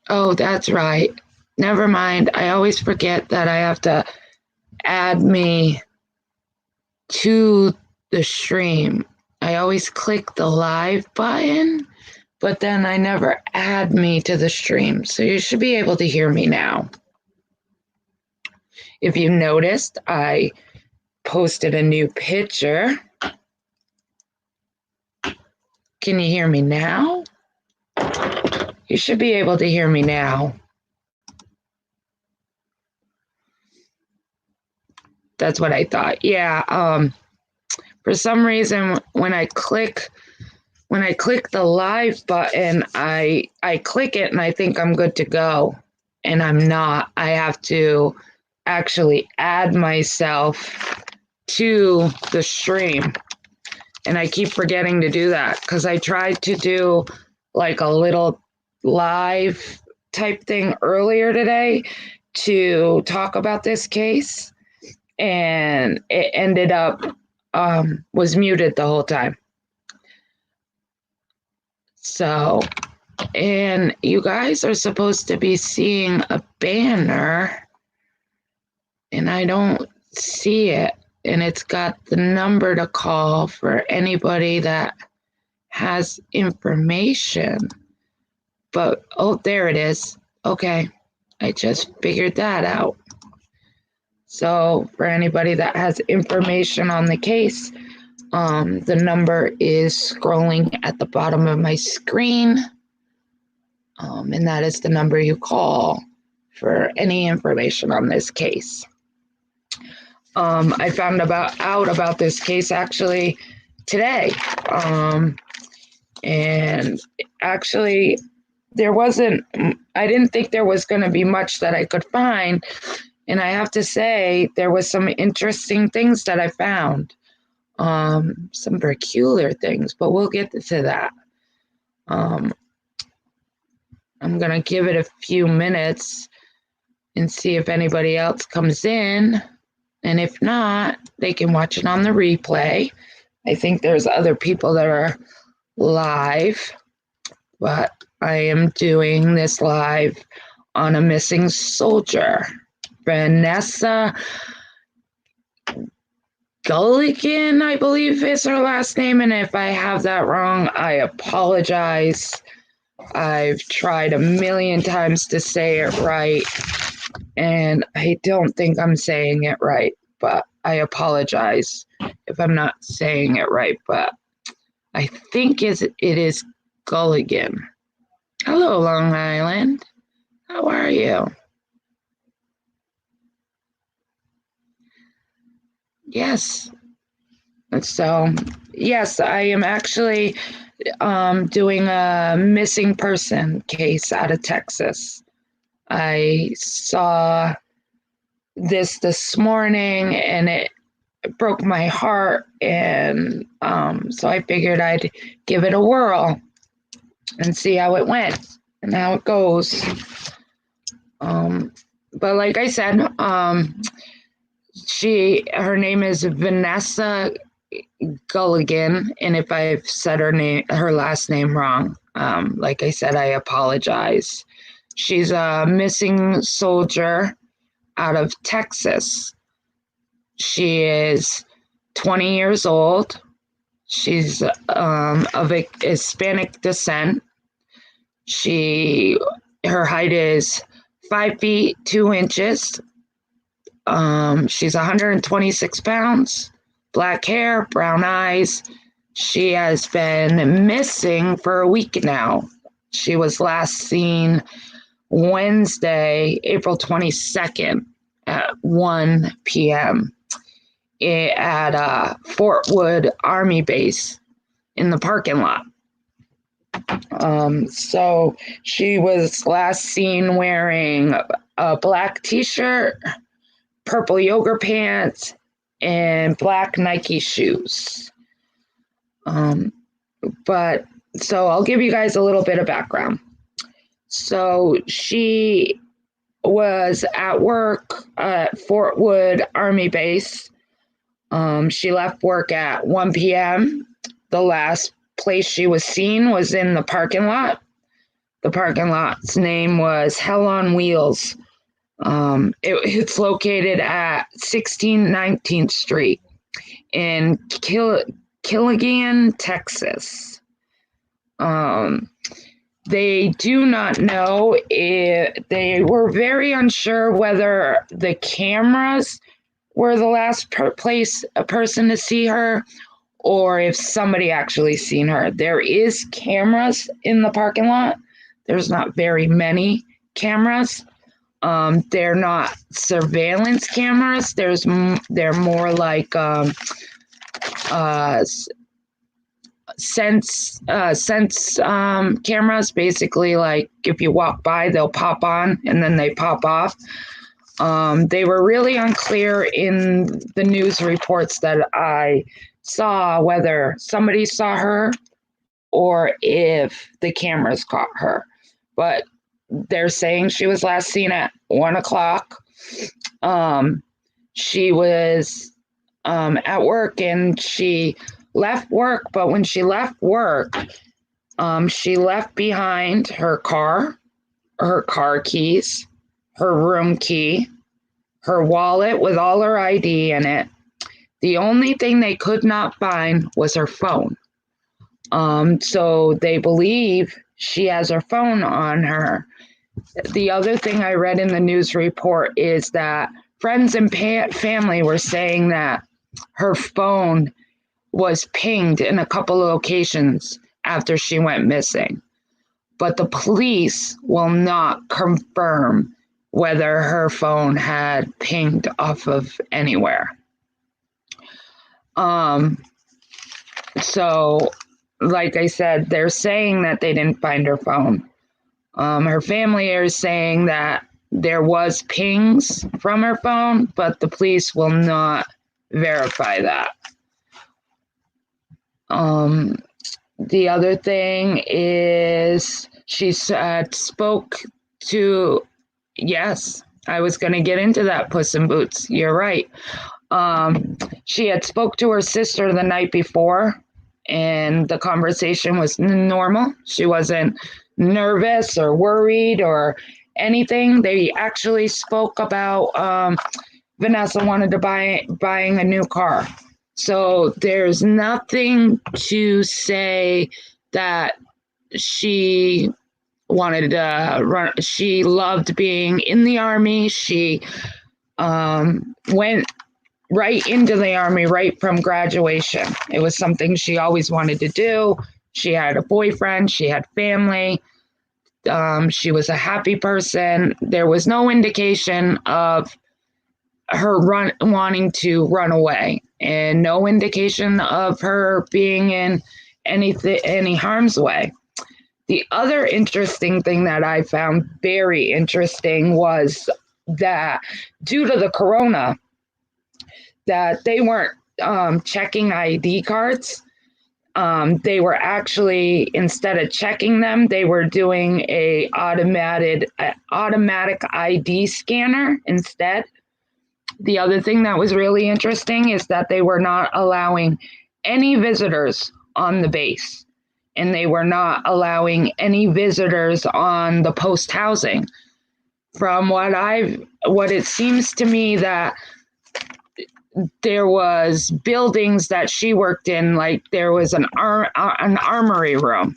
Oh, that's right. Never mind. I always forget that I have to add me to the stream. I always click the live button, but then I never add me to the stream. So you should be able to hear me now. If you noticed, I posted a new picture. Can you hear me now? You should be able to hear me now. That's what I thought. Yeah. For some reason, when I click the live button, I click it and I think I'm good to go, and I'm not. I have to actually add myself to the stream, and I keep forgetting to do that because I tried to do like a little live type thing earlier today to talk about this case, and it ended up was muted the whole time. So, and you guys are supposed to be seeing a banner, and I don't see it. And it's got the number to call for anybody that has information. But, oh, there it is. Okay, I just figured that out. So, for anybody that has information on the case, the number is scrolling at the bottom of my screen. And that is the number you call for any information on this case. I found out about this case actually today. And actually, I didn't think there was going to be much that I could find. And I have to say, there was some interesting things that I found. Some peculiar things, but we'll get to that. I'm going to give it a few minutes and see if anybody else comes in. And if not, they can watch it on the replay. I think there's other people that are live, but I am doing this live on a missing soldier. Vanessa Guillen, I believe is her last name. And if I have that wrong, I apologize. I've tried a million times to say it right, and I don't think I'm saying it right, but I apologize if I'm not saying it right, but I think it is Gulligan. Hello, Long Island. How are you? Yes. So, yes, I am actually doing a missing person case out of Texas. I saw this morning and it broke my heart, and so I figured I'd give it a whirl and see how it went and how it goes. But like I said, her name is Vanessa Guillen, and if I've said her last name wrong, like I said, I apologize. She's a missing soldier out of Texas. She is 20 years old. She's of Hispanic descent. Her height is 5 feet 2 inches. She's 126 pounds, black hair, brown eyes. She has been missing for a week now. She was last seen Wednesday, April 22nd at 1 p.m. at Fort Wood Army Base in the parking lot. So she was last seen wearing a black t-shirt, purple yoga pants, and black Nike shoes. But so I'll give you guys a little bit of background. So she was at work at Fort Wood Army Base. She left work at 1 p.m. The last place she was seen was in the parking lot. The parking lot's name was Hell on Wheels. It's located at 1619th Street in Killigan, Texas. They do not know if they were very unsure whether the cameras were the last place a person to see her or if somebody actually seen her. There is cameras in the parking lot. There's not very many cameras. They're not surveillance cameras. They're more like sense cameras. Basically, like if you walk by, they'll pop on and then they pop off. They were really unclear in the news reports that I saw whether somebody saw her or if the cameras caught her. But they're saying she was last seen at 1:00. She was at work and she left work, but when she left work, she left behind her car keys, her room key, her wallet with all her ID in it. The only thing they could not find was her phone. So they believe she has her phone on her. The other thing I read in the news report is that friends and family were saying that her phone was pinged in a couple of locations after she went missing. But the police will not confirm whether her phone had pinged off of anywhere. So, like I said, they're saying that they didn't find her phone. Her family is saying that there was pings from her phone, but the police will not verify that. The other thing is she spoke to, yes, I was going to get into that, Puss in Boots. You're right. She had spoke to her sister the night before, and the conversation was normal. She wasn't nervous or worried or anything. They actually spoke about Vanessa wanted to buying a new car. So there's nothing to say that she wanted to run. She loved being in the Army. She went right into the Army right from graduation. It was something she always wanted to do. She had a boyfriend. She had family. She was a happy person. There was no indication of her wanting to run away, and no indication of her being in any harm's way. The other interesting thing that I found very interesting was that due to the corona, that they weren't checking ID cards. They were actually, instead of checking them, they were doing a automatic ID scanner instead. The other thing that was really interesting is that they were not allowing any visitors on the base, and they were not allowing any visitors on the post housing. From what it seems to me that there was buildings that she worked in, like there was an armory room.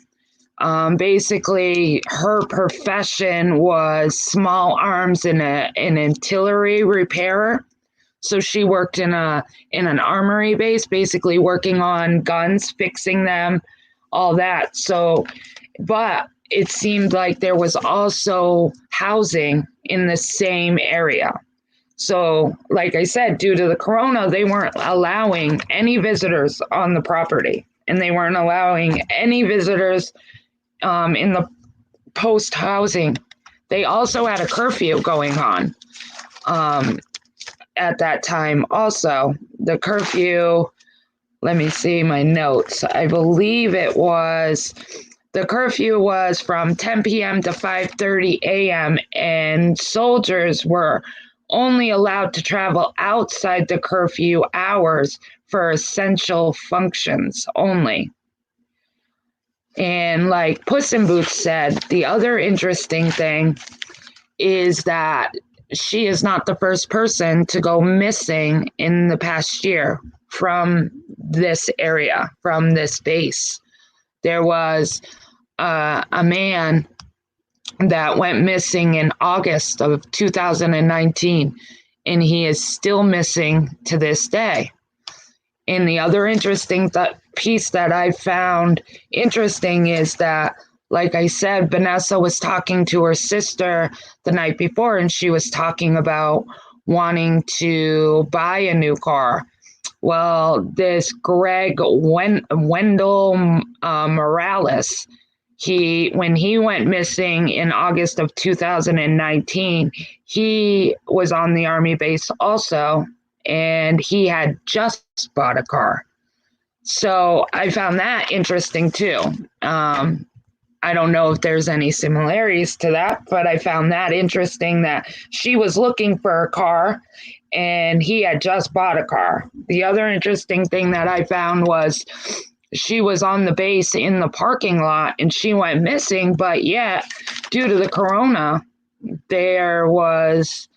Basically, her profession was small arms and an artillery repairer. So she worked in an armory base, basically working on guns, fixing them, all that. So, but it seemed like there was also housing in the same area. So, like I said, due to the corona, they weren't allowing any visitors on the property, and they weren't allowing any visitors in the post housing. They also had a curfew going on at that time. Also, the curfew, let me see my notes. I believe the curfew was from 10 p.m. to 5:30 a.m. and soldiers were only allowed to travel outside the curfew hours for essential functions only. And like Puss in Boots said, the other interesting thing is that she is not the first person to go missing in the past year from this area, from this base. There was a man that went missing in August of 2019, and he is still missing to this day. And the other interesting piece that I found interesting is that, like I said, Vanessa was talking to her sister the night before, and she was talking about wanting to buy a new car. Well, this Greg Wendell Morales, when he went missing in August of 2019, he was on the Army base also, and he had just bought a car. So I found that interesting too. I don't know if there's any similarities to that, but I found that interesting that she was looking for a car and he had just bought a car. The other interesting thing that I found was she was on the base in the parking lot and she went missing, but yet due to the corona, there was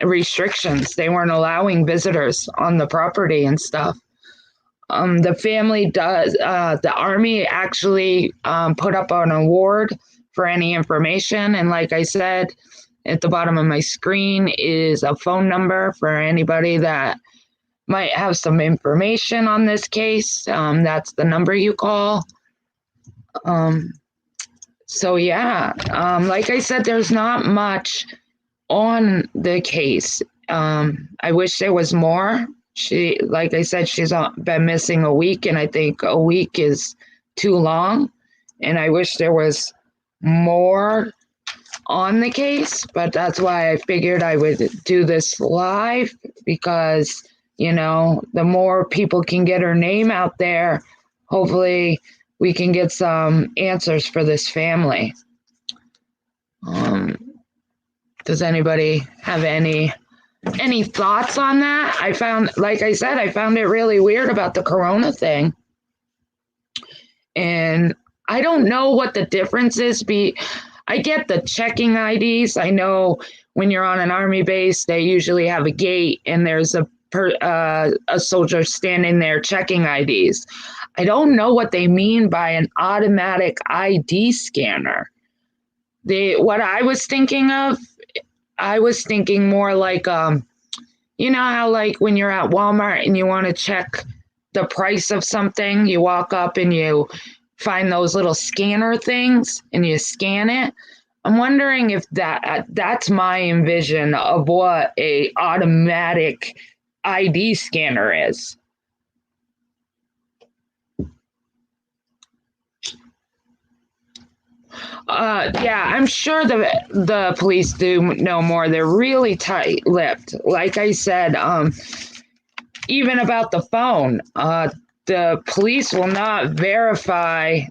restrictions. They weren't allowing visitors on the property and stuff. The family does, the Army actually put up an award for any information. And like I said, at the bottom of my screen is a phone number for anybody that might have some information on this case. That's the number you call. So yeah, like I said, there's not much on the case. I wish there was more. Like I said, she's been missing a week, and I think a week is too long. And I wish there was more on the case, but that's why I figured I would do this live because, you know, the more people can get her name out there, hopefully we can get some answers for this family. Does anybody have any thoughts on that? I found, like I said, I found it really weird about the corona thing. And I don't know what the difference is. I get the checking IDs. I know when you're on an Army base, they usually have a gate and there's a soldier standing there checking IDs. I don't know what they mean by an automatic ID scanner. What I was thinking of, I was thinking more like, you know how like when you're at Walmart and you want to check the price of something, you walk up and you find those little scanner things and you scan it. I'm wondering if that's my envision of what a automatic ID scanner is. Yeah, I'm sure the police do know more. They're really tight-lipped. Like I said, even about the phone, the police will not verify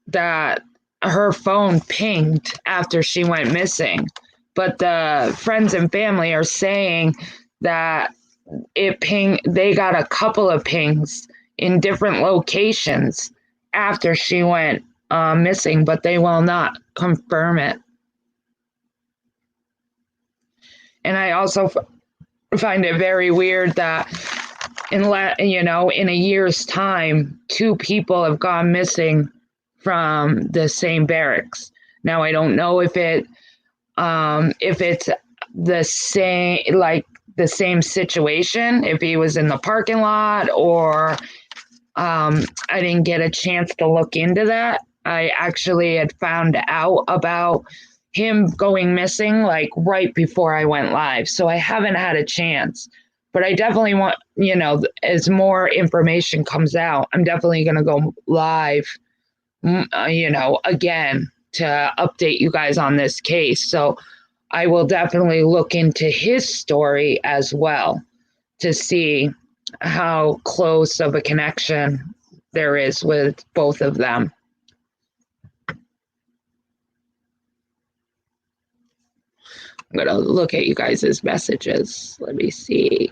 that her phone pinged after she went missing. But the friends and family are saying that it pinged. They got a couple of pings in different locations after she went missing, but they will not confirm it. And I also find it very weird that in a year's time, 2 people have gone missing from the same barracks. Now I don't know if it's the same situation, if he was in the parking lot, or I didn't get a chance to look into that. I actually had found out about him going missing like right before I went live, so I haven't had a chance. But I definitely want, as more information comes out, I'm definitely going to go live, again to update you guys on this case. So I will definitely look into his story as well to see how close of a connection there is with both of them. I'm going to look at you guys' messages. Let me see.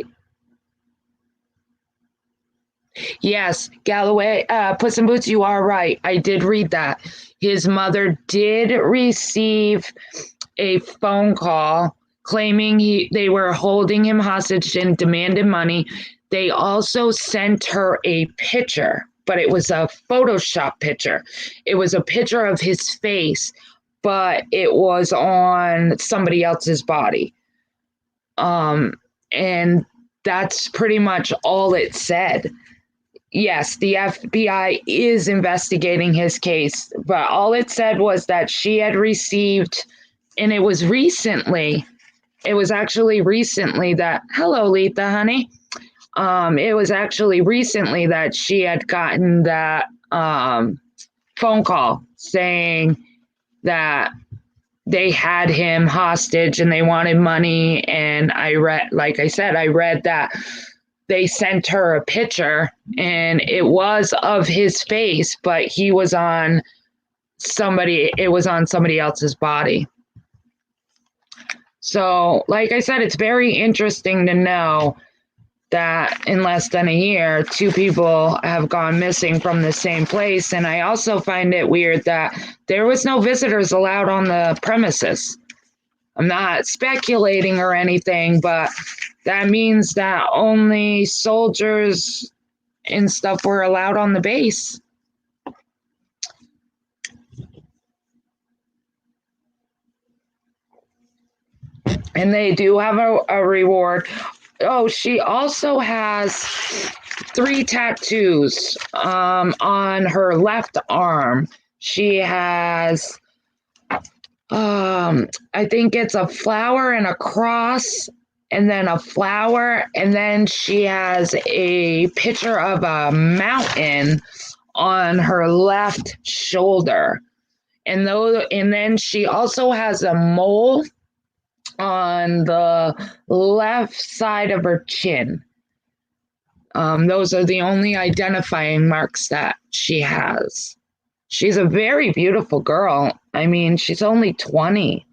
Yes, Galloway, Puss in Boots, you are right. I did read that. His mother did receive a phone call claiming they were holding him hostage and demanded money. They also sent her a picture, but it was a Photoshop picture. It was a picture of his face, but it was on somebody else's body. And that's pretty much all it said. Yes, the FBI is investigating his case, but all it said was that she had received, and it was recently, it was actually recently that, hello, Letha, honey. It was actually recently that she had gotten that phone call saying that they had him hostage and they wanted money. And I read, like I said, I read that they sent her a picture and it was of his face, but he was on it was on somebody else's body. So, like I said, it's very interesting to know that in less than a year, 2 people have gone missing from the same place. And I also find it weird that there was no visitors allowed on the premises. I'm not speculating or anything, but that means that only soldiers and stuff were allowed on the base. And they do have a reward. Oh, she also has 3 tattoos on her left arm. She has, I think it's a flower and a cross, and then a flower, and then she has a picture of a mountain on her left shoulder. And then she also has a mole on the left side of her chin. Those are the only identifying marks that she has. She's a very beautiful girl. I mean, she's only 20.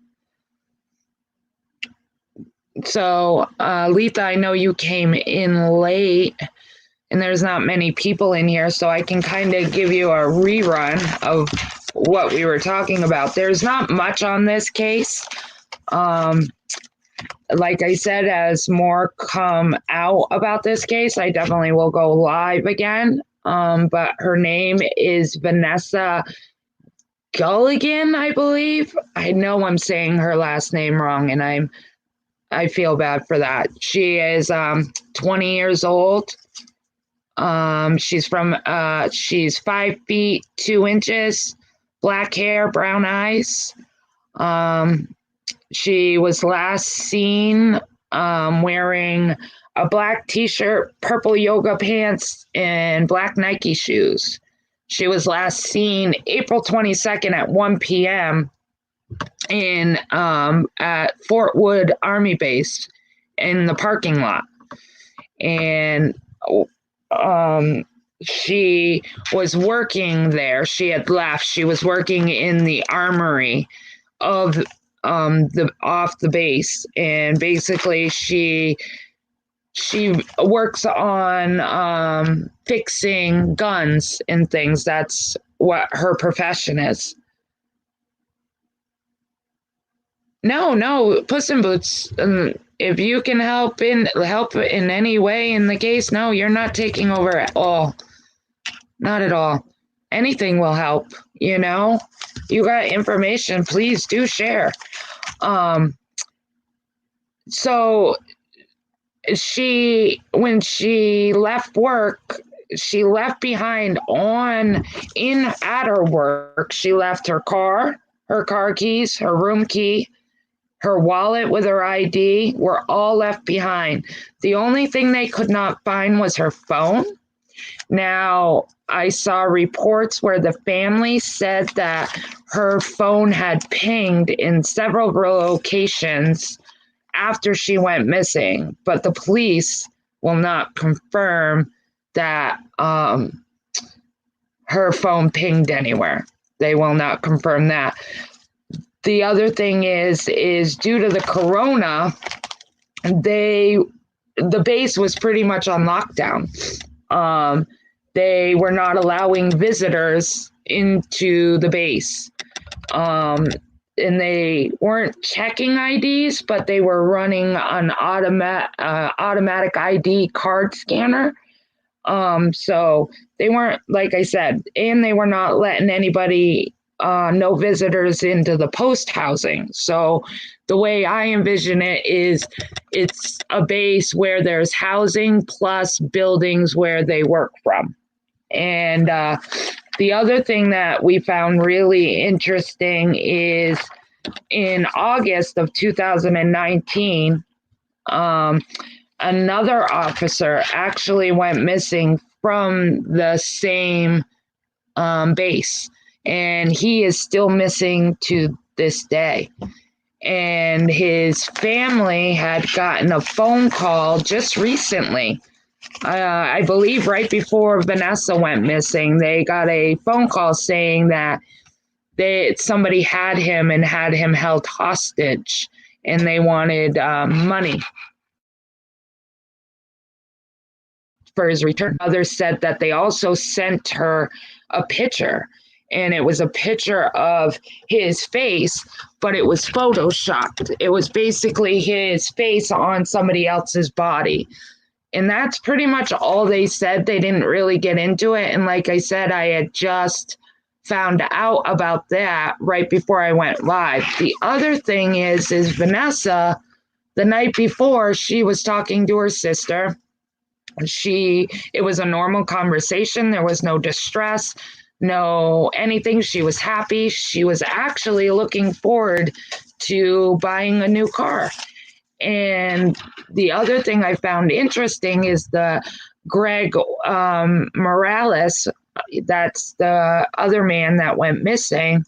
So, Letha, I know you came in late and there's not many people in here, so I can kind of give you a rerun of what we were talking about. There's not much on this case. Like I said, as more come out about this case, I definitely will go live again. But her name is Vanessa Guillen, I believe. I know I'm saying her last name wrong, and I feel bad for that. She is 20 years old. She's 5 feet 2 inches, black hair, brown eyes. She was last seen wearing a black t-shirt, purple yoga pants, and black Nike shoes. She was last seen April 22nd at 1 p.m. At Fort Wood Army Base in the parking lot. And she was working there. She had left. She was working in the armory of off the base, and basically she works on fixing guns and things. That's what her profession is. No, Puss in Boots. If you can help in any way in the case, no, you're not taking over at all. Not at all. Anything will help, you know? You got information, please do share. So when she left work, she left behind at her work, she left her car keys, her room key, her wallet with her ID were all left behind. The only thing they could not find was her phone. Now, I saw reports where the family said that her phone had pinged in several locations after she went missing, but the police will not confirm that her phone pinged anywhere. They will not confirm that. The other thing is due to the corona, the base was pretty much on lockdown. they were not allowing visitors into the base. And they weren't checking IDs, but they were running an automatic ID card scanner. So they weren't, like I said, and they were not letting anybody, no visitors into the post housing. So the way I envision it is it's a base where there's housing plus buildings where they work from. And the other thing that we found really interesting is in August of 2019, another officer actually went missing from the same base, and he is still missing to this day. And his family had gotten a phone call just recently. I believe right before Vanessa went missing, they got a phone call saying that somebody had him and had him held hostage, and they wanted money for his return. Others said that they also sent her a picture, and it was a picture of his face, but it was photoshopped. It was basically his face on somebody else's body. And that's pretty much all they said. They didn't really get into it. And like I said, I had just found out about that right before I went live. The other thing is Vanessa, the night before, she was talking to her sister. It was a normal conversation. There was no distress, no anything. She was happy. She was actually looking forward to buying a new car. And the other thing I found interesting is the Greg Morales, that's the other man that went missing.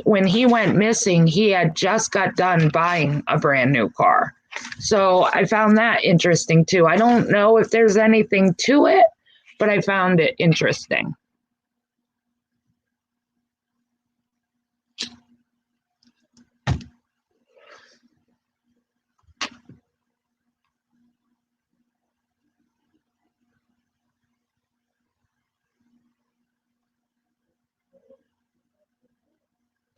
When he went missing, he had just got done buying a brand new car. So I found that interesting too. I don't know if there's anything to it, but I found it interesting.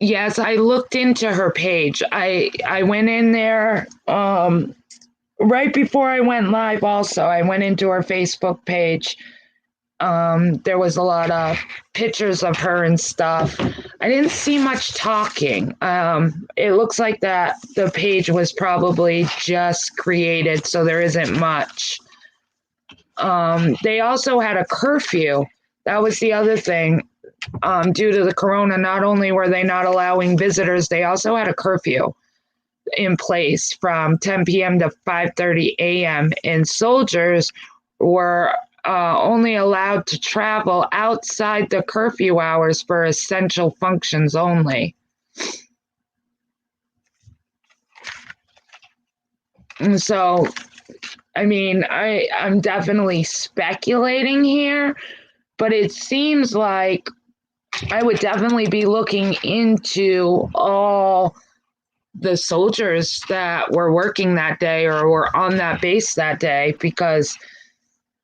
Yes, I looked into her page. I went in there right before I went live also. I went into her Facebook page. There was a lot of pictures of her and stuff. I didn't see much talking. It looks like that the page was probably just created, so there isn't much. They also had a curfew. That was the other thing. Due to the corona, not only were they not allowing visitors, they also had a curfew in place from 10 p.m. to 5:30 a.m. And soldiers were only allowed to travel outside the curfew hours for essential functions only. And so, I mean, I'm definitely speculating here, but it seems like I would definitely be looking into all the soldiers that were working that day or were on that base that day, because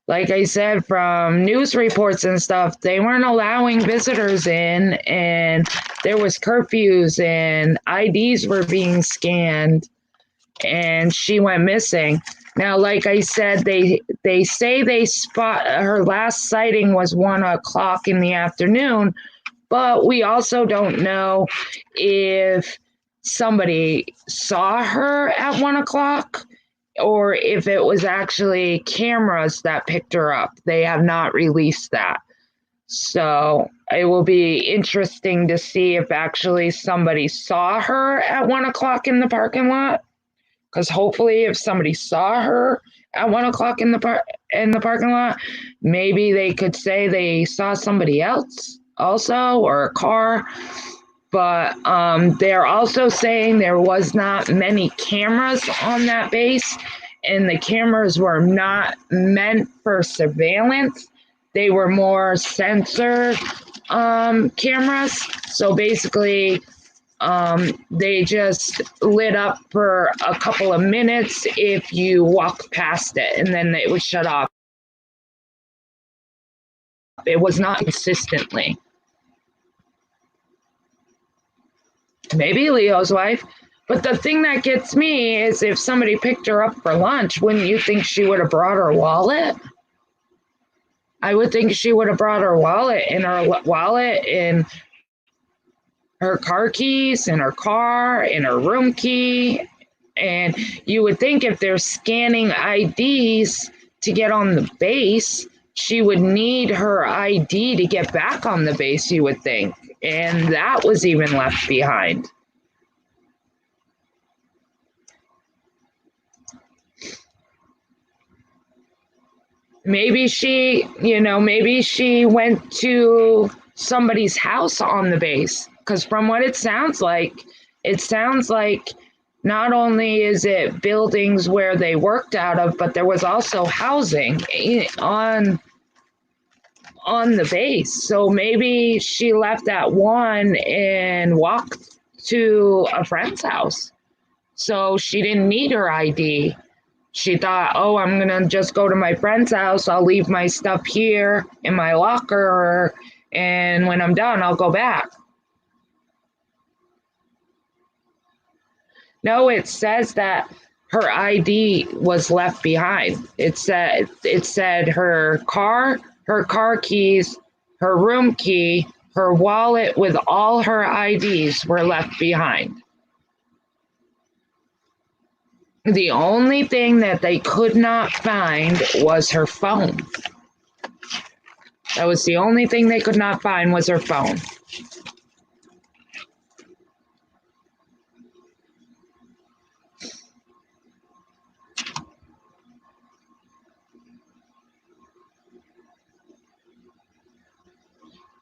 like I said, from news reports and stuff, they weren't allowing visitors in, and there was curfews and IDs were being scanned, and she went missing. Now, like I said, they say they spot her last sighting was 1:00 in the afternoon, but we also don't know if somebody saw her at 1:00 or if it was actually cameras that picked her up. They have not released that. So it will be interesting to see if actually somebody saw her at 1:00 in the parking lot. Because hopefully if somebody saw her at 1:00 in the parking lot, maybe they could say they saw somebody else also, or a car. But they're also saying there was not many cameras on that base, and the cameras were not meant for surveillance. They were more sensor cameras. So basically, they just lit up for a couple of minutes if you walked past it, and then it would shut off. It was not consistently. Maybe Leo's wife. But the thing that gets me is if somebody picked her up for lunch, wouldn't you think she would have brought her wallet? I would think she would have brought her wallet and her car keys and her car and her room key. And you would think if they're scanning IDs to get on the base, she would need her ID to get back on the base, you would think. And that was even left behind. Maybe maybe she went to somebody's house on the base. Because from what it sounds like not only is it buildings where they worked out of, but there was also housing on the base. So maybe she left at one and walked to a friend's house. So she didn't need her ID. She thought, oh, I'm going to just go to my friend's house. I'll leave my stuff here in my locker. And when I'm done, I'll go back. No, it says that her ID was left behind. It said her car keys, her room key, her wallet with all her IDs were left behind. The only thing that they could not find was her phone. That was the only thing they could not find was her phone.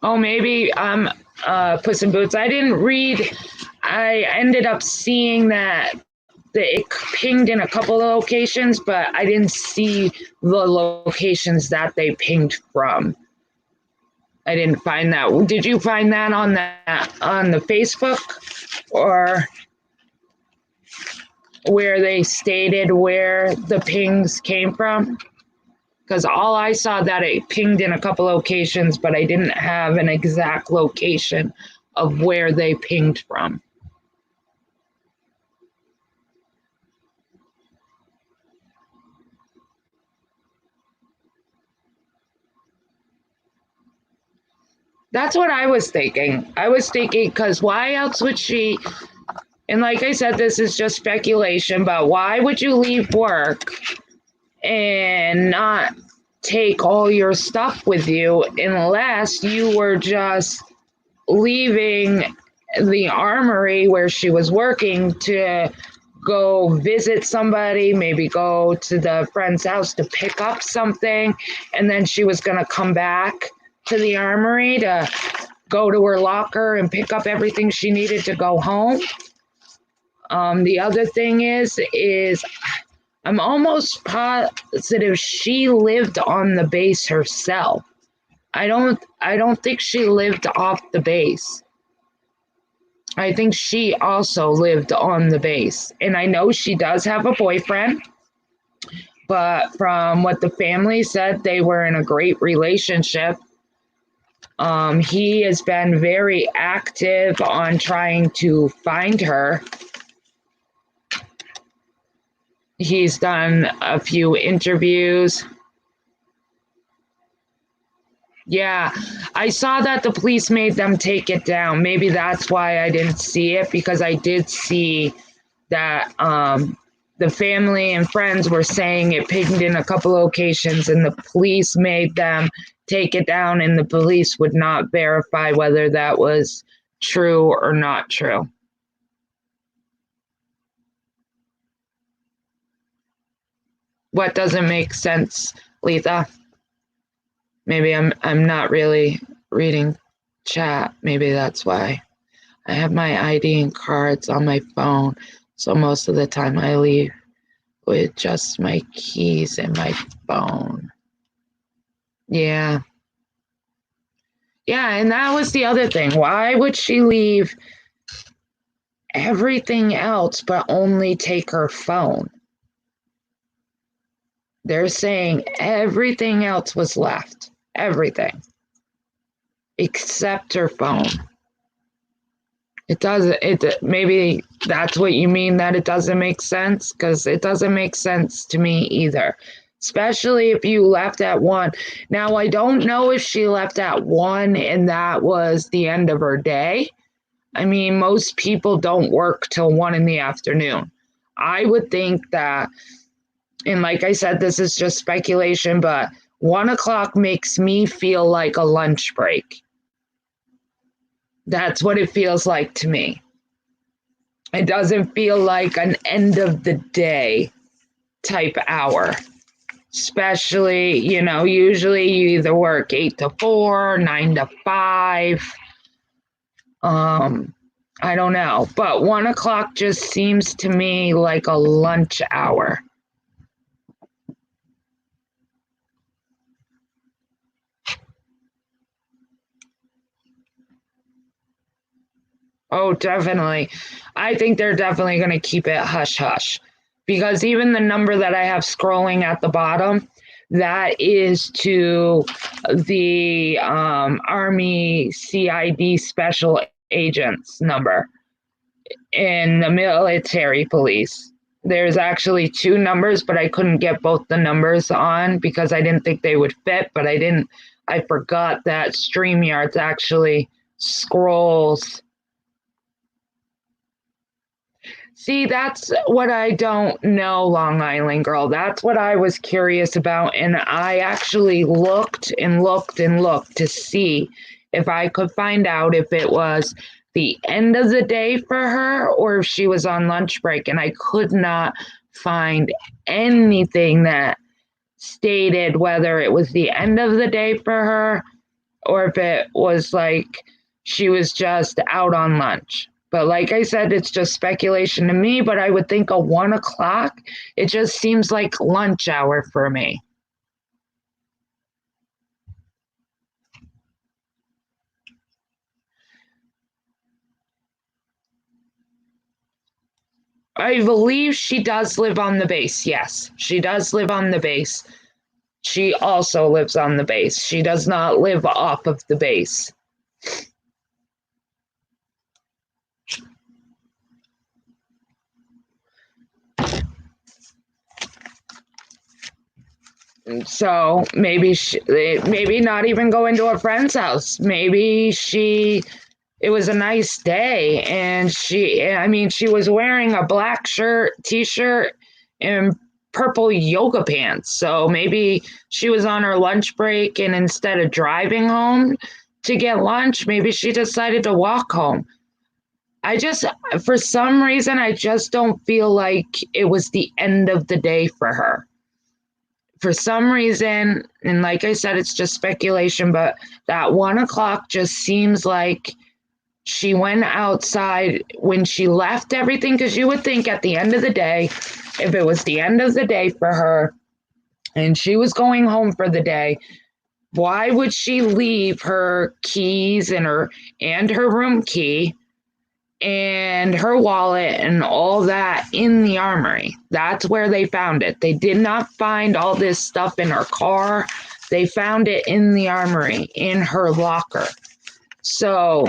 Oh, maybe Puss in Boots. I didn't read. I ended up seeing that it pinged in a couple of locations, but I didn't see the locations that they pinged from. I didn't find that. Did you find that on the Facebook or where they stated where the pings came from? Because all I saw that it pinged in a couple locations, but I didn't have an exact location of where they pinged from. That's what I was thinking. I was thinking, because why else would she, and like I said, this is just speculation, but why would you leave work and not take all your stuff with you unless you were just leaving the armory where she was working to go visit somebody, maybe go to the friend's house to pick up something, and then she was going to come back to the armory to go to her locker and pick up everything she needed to go home. The other thing is I'm almost positive she lived on the base herself. I don't think she lived off the base. I think she also lived on the base. And I know she does have a boyfriend, but from what the family said, they were in a great relationship. He has been very active on trying to find her. He's done a few interviews. Yeah, I saw that the police made them take it down. Maybe that's why I didn't see it, because I did see that the family and friends were saying it pinged in a couple locations and the police made them take it down, and the police would not verify whether that was true or not true. What doesn't make sense, Letha? Maybe I'm not really reading chat. Maybe that's why. I have my ID and cards on my phone, so most of the time I leave with just my keys and my phone. Yeah. Yeah, and that was the other thing. Why would she leave everything else but only take her phone? They're saying everything else was left. Everything. except her phone. It doesn't, maybe that's what you mean, that it doesn't make sense, because it doesn't make sense to me either, especially if you left at 1. Now, I don't know if she left at 1 and that was the end of her day. I mean, most people don't work till 1 in the afternoon. I would think that, and like I said, this is just speculation, but 1 o'clock makes me feel like a lunch break. That's what it feels like to me. It doesn't feel like an end of the day type hour. Especially, usually you either work 8 to 4, 9 to 5. I don't know. But 1 o'clock just seems to me like a lunch hour. Oh, definitely. I think they're definitely going to keep it hush hush, because even the number that I have scrolling at the bottom, that is to the Army CID special agents number in the military police. There's actually 2 numbers, but I couldn't get both the numbers on because I didn't think they would fit, but I forgot that StreamYards actually scrolls. See, that's what I don't know, Long Island Girl. That's what I was curious about. And I actually looked and looked and looked to see if I could find out if it was the end of the day for her or if she was on lunch break. And I could not find anything that stated whether it was the end of the day for her or if it was like she was just out on lunch. But like I said, it's just speculation to me, but I would think a 1 o'clock, it just seems like lunch hour for me. I believe she does live on the base. Yes, she does live on the base. She also lives on the base. She does not live off of the base. So maybe maybe not even go into a friend's house. Maybe it was a nice day and she was wearing a black t-shirt and purple yoga pants. So maybe she was on her lunch break and instead of driving home to get lunch, maybe she decided to walk home. For some reason, I just don't feel like it was the end of the day for her. For some reason, and like I said, it's just speculation, but that 1 o'clock just seems like she went outside when she left everything, because you would think at the end of the day, if it was the end of the day for her and she was going home for the day, why would she leave her keys and her room key and her wallet and all that in the armory? That's where they found it. They did not find all this stuff in her car. They found it in the armory, in her locker. So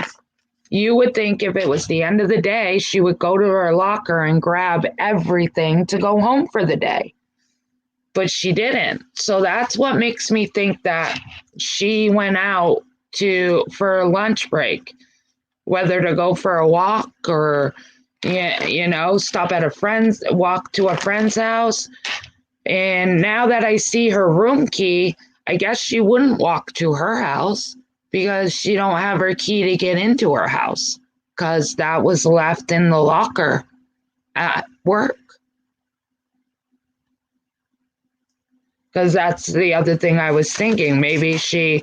you would think if it was the end of the day, she would go to her locker and grab everything to go home for the day. But she didn't. So that's what makes me think that she went out for a lunch break, whether to go for a walk or, stop at walk to a friend's house. And now that I see her room key, I guess she wouldn't walk to her house because she don't have her key to get into her house because that was left in the locker at work. Because that's the other thing I was thinking. Maybe she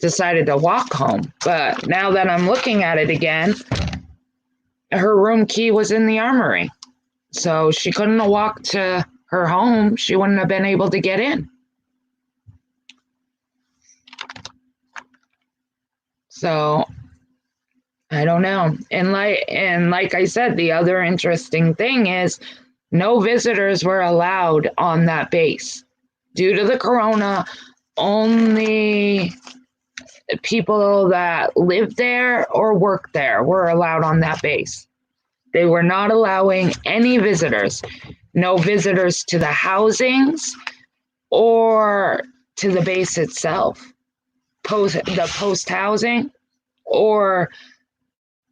decided to walk home. But now that I'm looking at it again, her room key was in the armory. So she couldn't have walked to her home. She wouldn't have been able to get in. So I don't know. And like I said, the other interesting thing is no visitors were allowed on that base. Due to the corona, only people that live there or work there were allowed on that base. They were not allowing any visitors, no visitors to the housings or to the base itself, the post housing or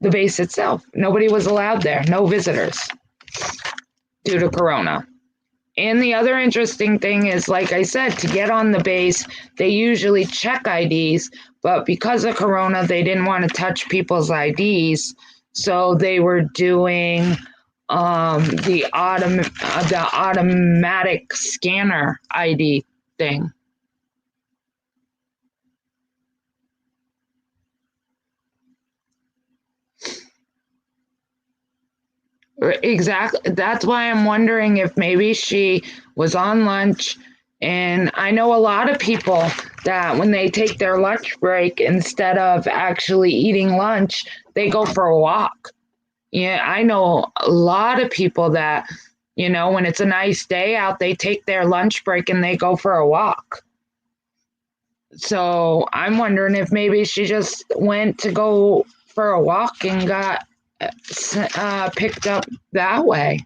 the base itself. Nobody was allowed there, no visitors due to Corona. And the other interesting thing is, like I said, to get on the base, they usually check IDs, but because of Corona, they didn't want to touch people's IDs. So they were doing the automatic scanner ID thing. Exactly. That's why I'm wondering if maybe she was on lunch. And I know a lot of people that when they take their lunch break, instead of actually eating lunch, they go for a walk. Yeah, I know a lot of people that, when it's a nice day out, they take their lunch break and they go for a walk. So I'm wondering if maybe she just went to go for a walk and got picked up that way.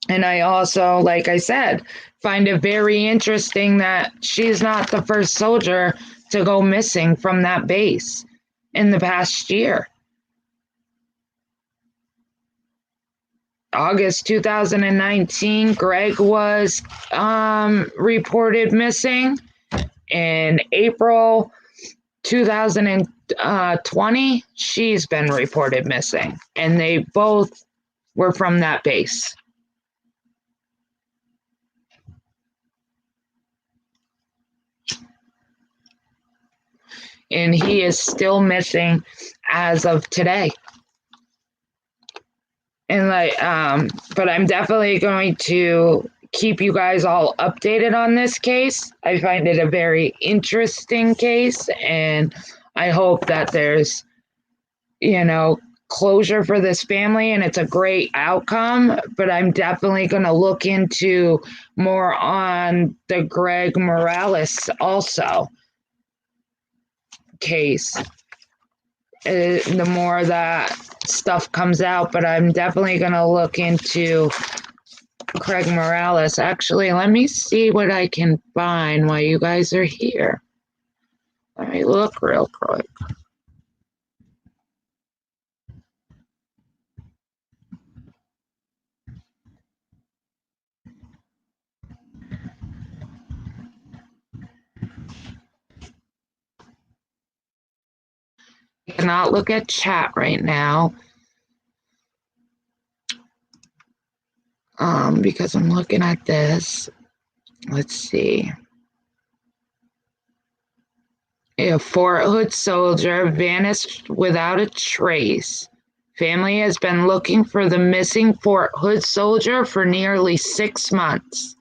And I also, like I said, find it very interesting that she's not the first soldier to go missing from that base in the past year. August 2019, Greg was reported missing. In April 2020, she's been reported missing. And they both were from that base. And he is still missing as of today. And but I'm definitely going to keep you guys all updated on this case. I find it a very interesting case, and I hope that there's, closure for this family and it's a great outcome. But I'm definitely going to look into more on the Greg Morales also case. The more that stuff comes out, but I'm definitely going to look into Craig Morales. Actually, let me see what I can find while you guys are here. Let me look real quick. I cannot look at chat right now because I'm looking at this. Let's see. A Fort Hood soldier vanished without a trace. Family has been looking for the missing Fort Hood soldier for nearly 6 months.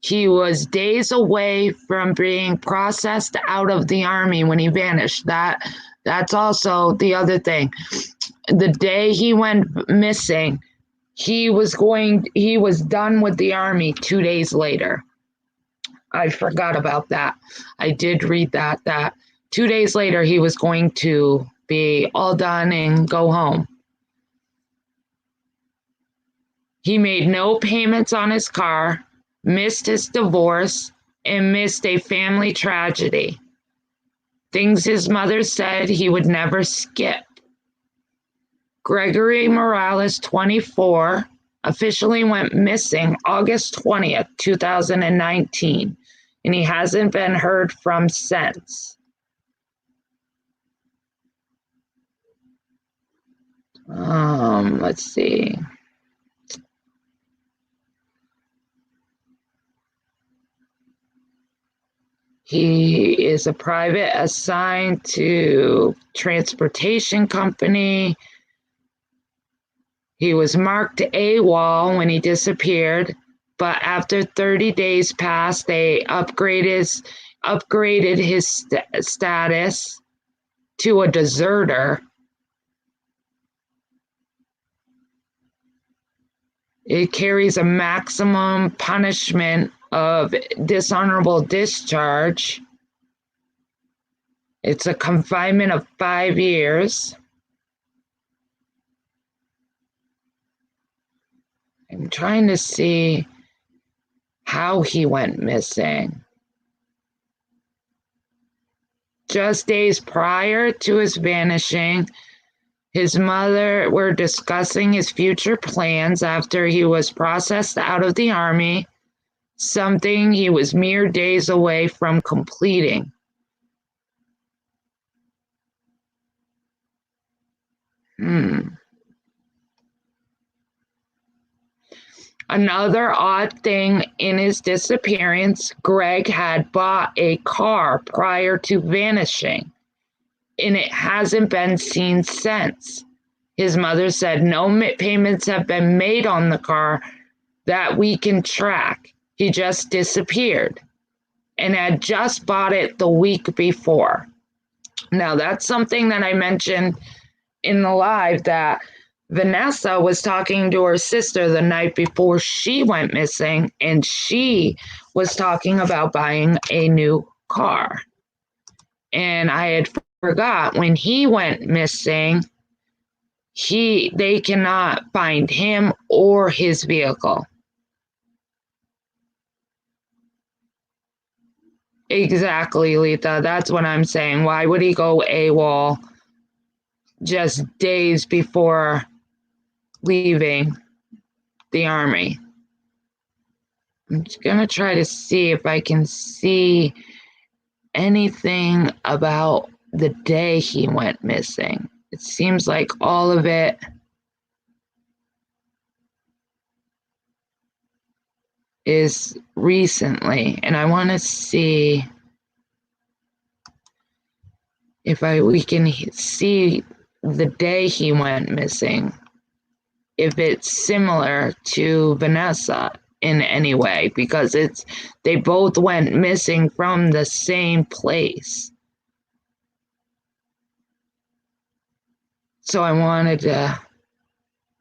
He was days away from being processed out of the Army when he vanished. That's also the other thing. The day he went missing, he was done with the Army 2 days later. I forgot about that. I did read that 2 days later he was going to be all done and go home. He made no payments on his car, missed his divorce, and missed a family tragedy. Things his mother said he would never skip. Gregory Morales, 24, officially went missing August 20th, 2019, and he hasn't been heard from since. Let's see. He is a private assigned to transportation company. He was marked AWOL when he disappeared, but after 30 days passed, they upgraded his status to a deserter. It carries a maximum punishment of dishonorable discharge. It's a confinement of 5 years. I'm trying to see how he went missing. Just days prior to his vanishing, his mother were discussing his future plans after he was processed out of the Army, something he was mere days away from completing. Another odd thing in his disappearance, Greg had bought a car prior to vanishing, and it hasn't been seen since. His mother said no payments have been made on the car that we can track. He just disappeared and had just bought it the week before. Now, that's something that I mentioned in the live, that Vanessa was talking to her sister the night before she went missing, and she was talking about buying a new car. And I had forgot when he went missing, they cannot find him or his vehicle. Exactly, Letha. That's what I'm saying. Why would he go AWOL just days before leaving the Army? I'm just going to try to see if I can see anything about the day he went missing. It seems like all of it is recently, and I want to see if we can see the day he went missing, if it's similar to Vanessa in any way, because they both went missing from the same place. So I wanted to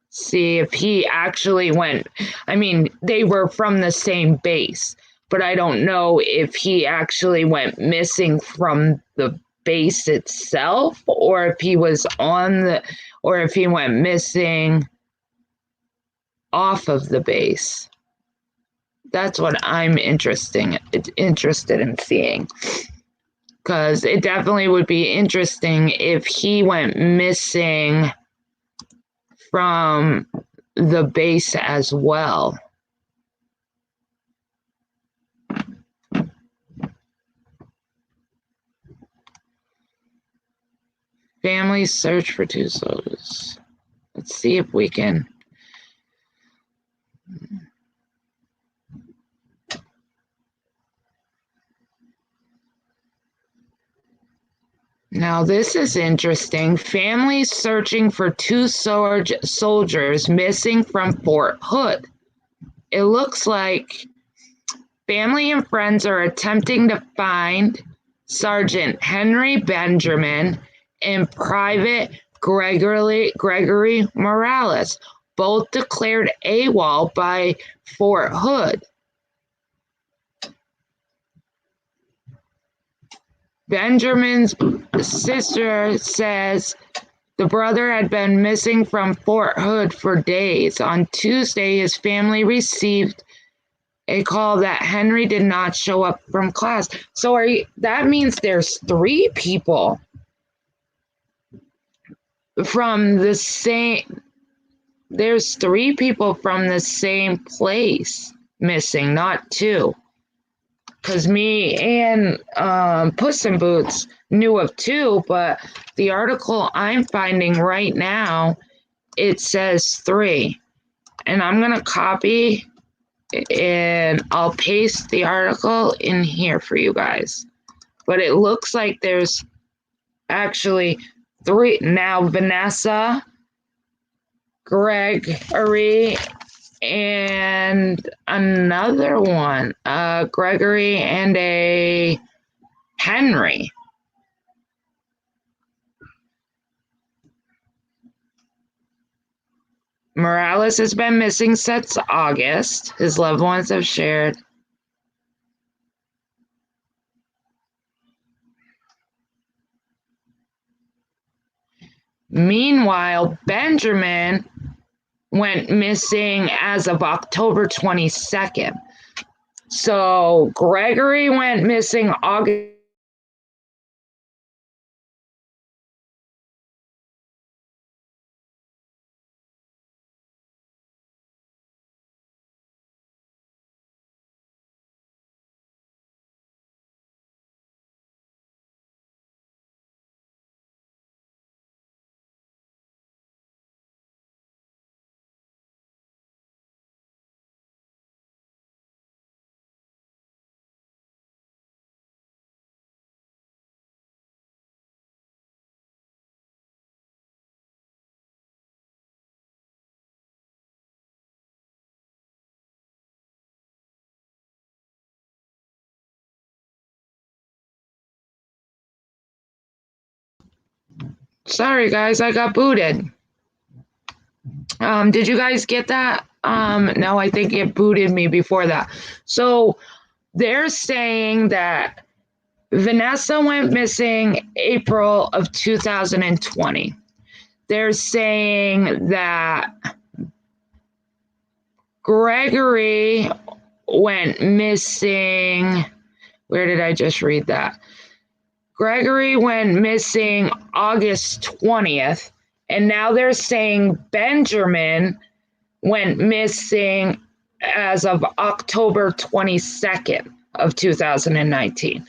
see if he actually went. I mean, they were from the same base, but I don't know if he actually went missing from the base itself, or if he was or if he went missing off of the base. That's what I'm interested in seeing, because it definitely would be interesting if he went missing from the base as well. Family search for 2 soldiers. Let's see if we can. Now, this is interesting. Families searching for 2 soldiers missing from Fort Hood. It looks like family and friends are attempting to find Sergeant Henry Benjamin and Private Gregory Morales, both declared AWOL by Fort Hood. Benjamin's sister says the brother had been missing from Fort Hood for days. On Tuesday, his family received a call that Henry did not show up from class. So that means there's 3 people from the same. There's 3 people from the same place missing, not 2. Because me and Puss in Boots knew of 2, but the article I'm finding right now, it says 3. And I'm going to copy and I'll paste the article in here for you guys. But it looks like there's actually 3. Now, Vanessa, Gregory, and another one, Gregory and a Henry. Morales has been missing since August. His loved ones have shared Meanwhile, Benjamin went missing as of October 22nd. So Gregory went missing August. Sorry, guys, I got booted. Did you guys get that? No, I think it booted me before that. So they're saying that Vanessa went missing April of 2020. They're saying that Gregory went missing. Where did I just read that? Gregory went missing August 20th, and now they're saying Benjamin went missing as of October 22nd of 2019.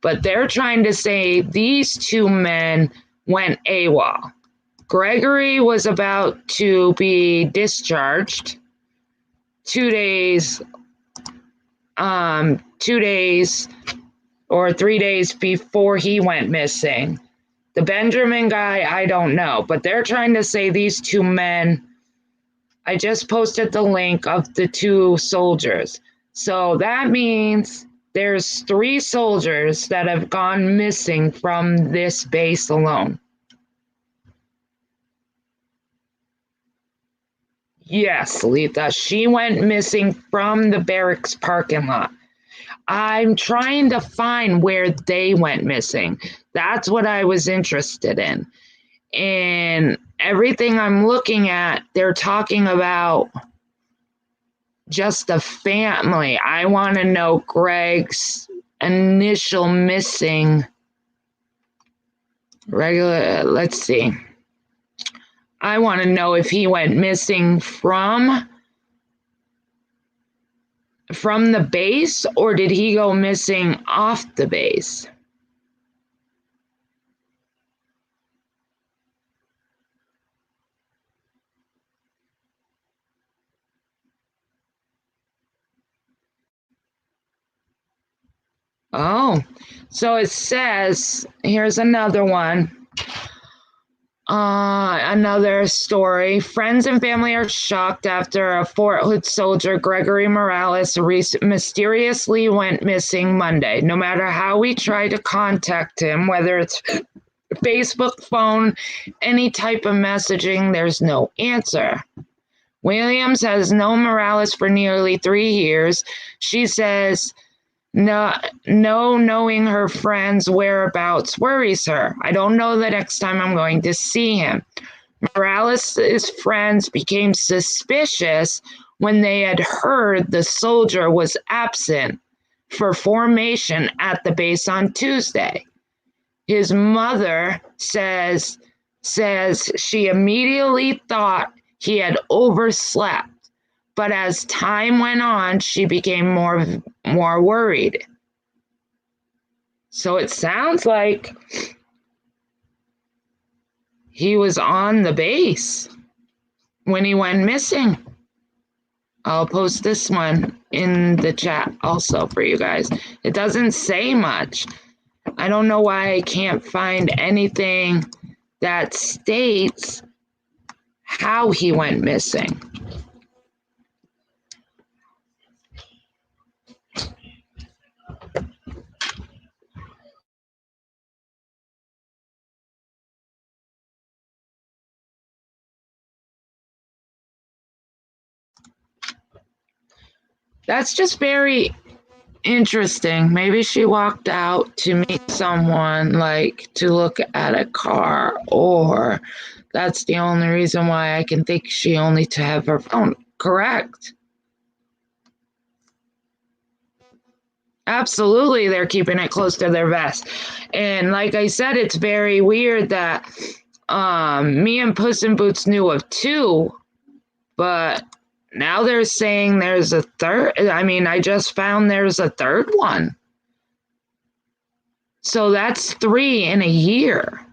But they're trying to say these two men went AWOL. Gregory was about to be discharged 2 days or 3 days before he went missing. The Benjamin guy, I don't know, but they're trying to say these two men. I just posted the link of the two soldiers. So that means there's 3 soldiers that have gone missing from this base alone. Yes, Letha, she went missing from the barracks parking lot. I'm trying to find where they went missing. That's what I was interested in. And everything I'm looking at, they're talking about just the family. I want to know Greg's initial missing let's see. I want to know if he went missing from the base, or did he go missing off the base? Oh, so it says, here's another one. Another story. Friends and family are shocked after a Fort Hood soldier, Gregory Morales, mysteriously went missing Monday. No matter how we try to contact him, whether it's Facebook, phone, any type of messaging, there's no answer. Williams has known Morales for nearly 3 years. She says, no, knowing her friend's whereabouts worries her. I don't know the next time I'm going to see him. Morales' friends became suspicious when they had heard the soldier was absent for formation at the base on Tuesday. His mother says she immediately thought he had overslept. But as time went on, she became more worried. So it sounds like he was on the base when he went missing. I'll post this one in the chat also for you guys. It doesn't say much. I don't know why I can't find anything that states how he went missing. That's just very interesting. Maybe she walked out to meet someone, like to look at a car, or That's the only reason why I can think she only to have her phone. Correct. Absolutely, they're keeping it close to their vest. And like I said, it's very weird that me and Puss in Boots knew of two, but now they're saying there's a third. I mean, I just found there's a third one. So that's 3 in a year.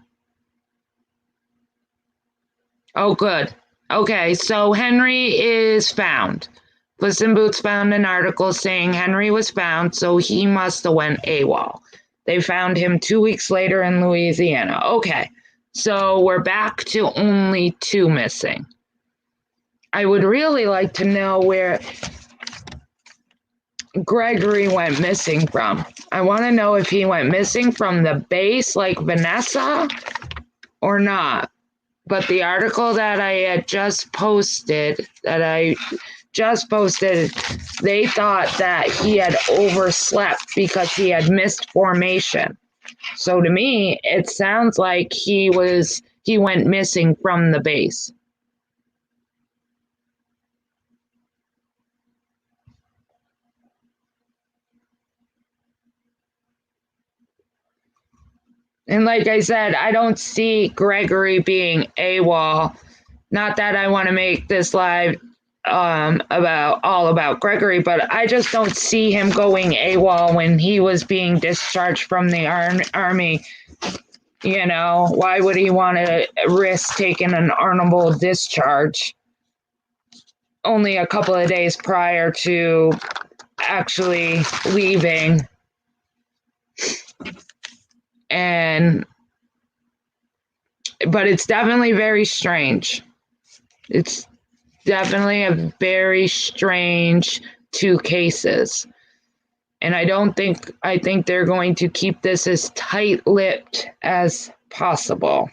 Oh, good. Okay, so Henry is found. Puss in Boots found an article saying Henry was found, so he must have went AWOL. They found him 2 weeks later in Louisiana. Okay, so we're back to only 2 missing. I would really like to know where Gregory went missing from. I want to know if he went missing from the base like Vanessa or not. But the article that I had just posted, they thought that he had overslept because he had missed formation. So to me, it sounds like he went missing from the base. And like I said, I don't see Gregory being AWOL. Not that I want to make this live about Gregory, but I just don't see him going AWOL when he was being discharged from the army. You know, why would he want to risk taking an honorable discharge only a couple of days prior to actually leaving? But it's definitely very strange. It's definitely a very strange 2 cases. And I think they're going to keep this as tight-lipped as possible.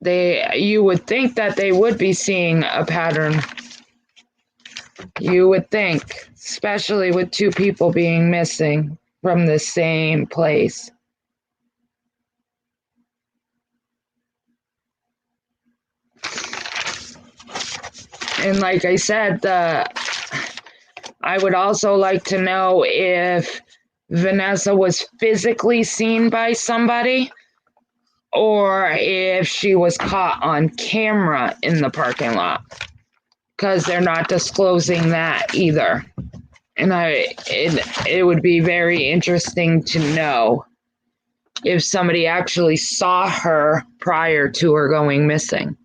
You would think that they would be seeing a pattern. You would think, especially with 2 people being missing from the same place. And like I said, I would also like to know if Vanessa was physically seen by somebody or if she was caught on camera in the parking lot, because they're not disclosing that either. And it would be very interesting to know if somebody actually saw her prior to her going missing.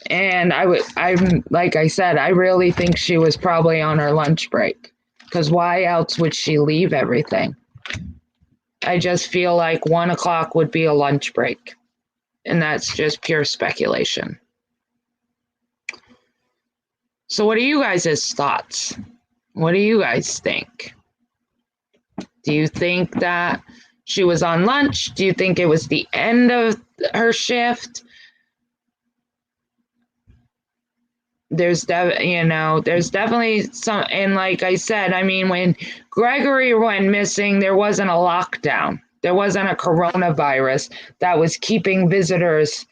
And I'm like I said, I really think she was probably on her lunch break, because why else would she leave everything? I just feel like 1 o'clock would be a lunch break, and that's just pure speculation. So what are you guys' thoughts? What do you guys think? Do you think that she was on lunch? Do you think it was the end of her shift? There's definitely some, and like I said, I mean, when Gregory went missing, there wasn't a lockdown. There wasn't a coronavirus that was keeping visitors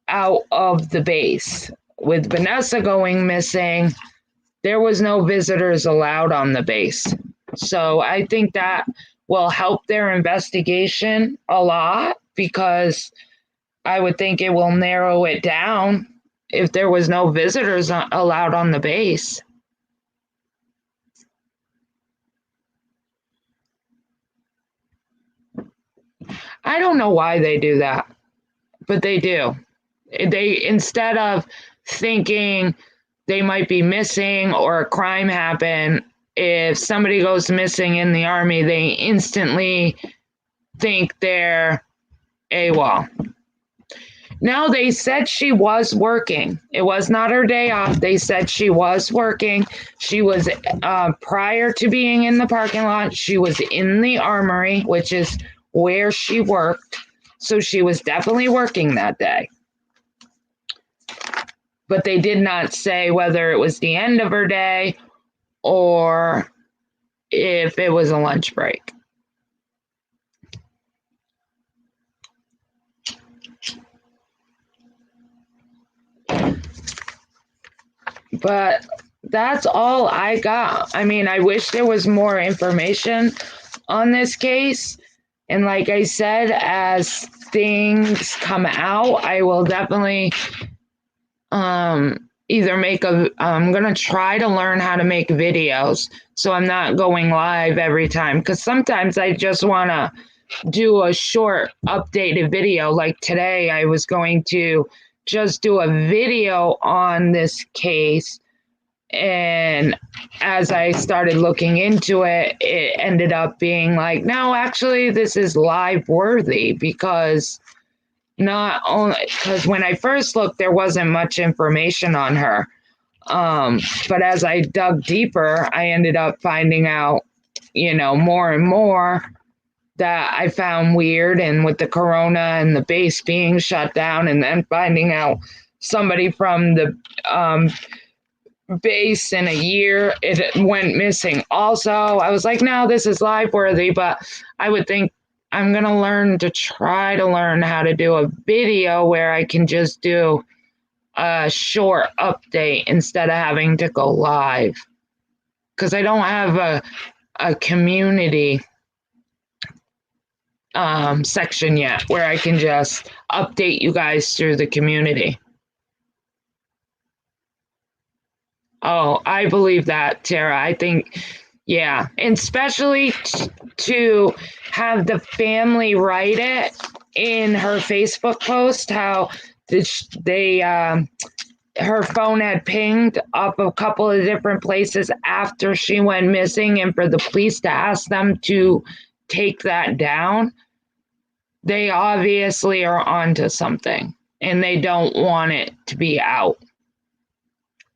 out of the base. With Vanessa going missing, there was no visitors allowed on the base. So I think that will help their investigation a lot, because I would think it will narrow it down if there was no visitors allowed on the base. I don't know why they do that, but they do. They, instead of thinking they might be missing or a crime happened, if somebody goes missing in the army, they instantly think they're AWOL. No, they said she was working. It was not her day off. They said she was working. She was, prior to being in the parking lot, she was in the armory, which is where she worked. So she was definitely working that day. But they did not say whether it was the end of her day or if it was a lunch break. But that's all I got. I mean, I wish there was more information on this case. And like I said, as things come out, I will definitely either I'm going to try to learn how to make videos so I'm not going live every time, because sometimes I just want to do a short updated video. Like today, I was going to just do a video on this case, and as I started looking into it, it ended up being like, no, actually this is live worthy, because not only because when I first looked, there wasn't much information on her. But as I dug deeper, I ended up finding out, more and more that I found weird. And with the corona and the base being shut down, and then finding out somebody from the base in a year, it went missing also, I was like, no, this is live worthy. But I would think I'm going to try to learn how to do a video where I can just do a short update instead of having to go live, because I don't have a community section yet where I can just update you guys through the community. Oh, I believe that, Tara. I think, yeah, and especially to have the family write it in her Facebook post, how her phone had pinged up a couple of different places after she went missing, and for the police to ask them to take that down. They obviously are onto something, and they don't want it to be out.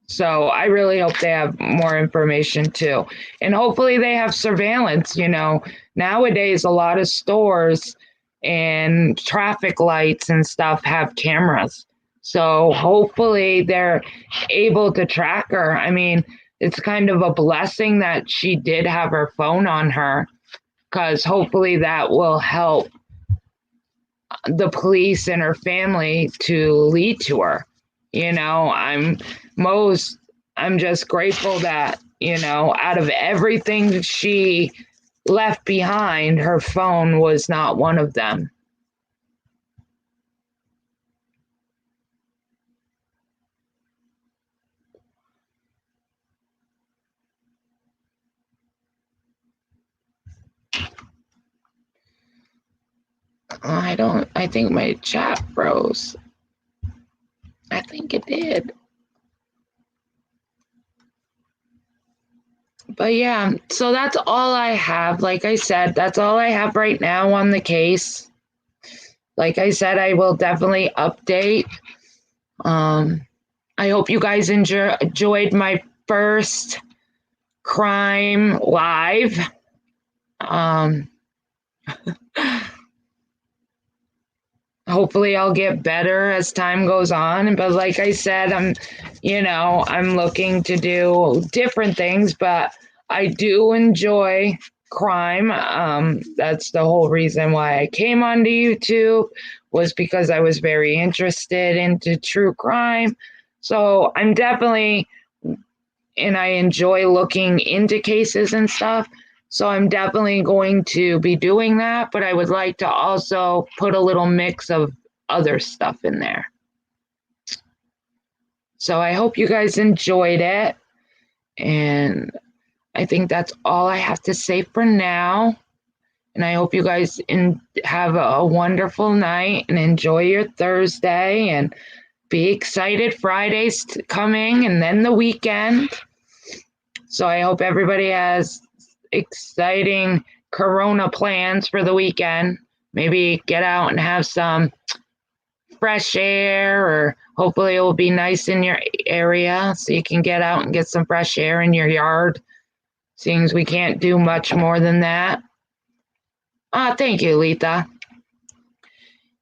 So I really hope they have more information too. And hopefully they have surveillance. Nowadays a lot of stores and traffic lights and stuff have cameras. So hopefully they're able to track her. I mean, it's kind of a blessing that she did have her phone on her, because hopefully that will help the police and her family to lead to her. I'm just grateful that, out of everything she left behind, her phone was not one of them. I think my chat froze. I think it did. But yeah, so that's all I have. Like I said, that's all I have right now on the case. Like I said, I will definitely update. I hope you guys enjoyed my first crime live. Hopefully I'll get better as time goes on. But like I said, I'm looking to do different things, but I do enjoy crime. That's the whole reason why I came onto YouTube, was because I was very interested into true crime. So I'm definitely, and I enjoy looking into cases and stuff. So I'm definitely going to be doing that, but I would like to also put a little mix of other stuff in there. So I hope you guys enjoyed it. And I think that's all I have to say for now. And I hope you guys have a wonderful night and enjoy your Thursday, and be excited. Friday's coming, and then the weekend. So I hope everybody has exciting Corona plans for the weekend. Maybe get out and have some fresh air, or hopefully it will be nice in your area so you can get out and get some fresh air in your yard, seeing as we can't do much more than that. Thank you, Letha.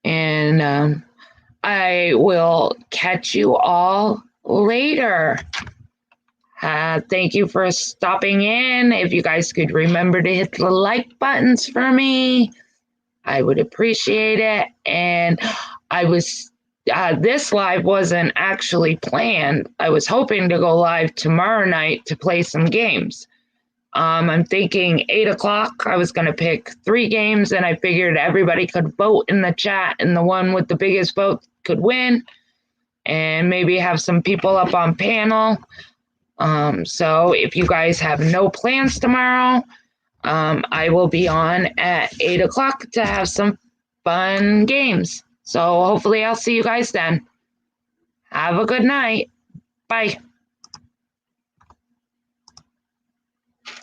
And I will catch you all later. Thank you for stopping in. If you guys could remember to hit the like buttons for me, I would appreciate it. And this live wasn't actually planned. I was hoping to go live tomorrow night to play some games. I'm thinking 8 o'clock. I was going to pick 3 games, and I figured everybody could vote in the chat, and the one with the biggest vote could win, and maybe have some people up on panel. So if you guys have no plans tomorrow, I will be on at 8 o'clock to have some fun games. So hopefully I'll see you guys then. Have a good night. Bye.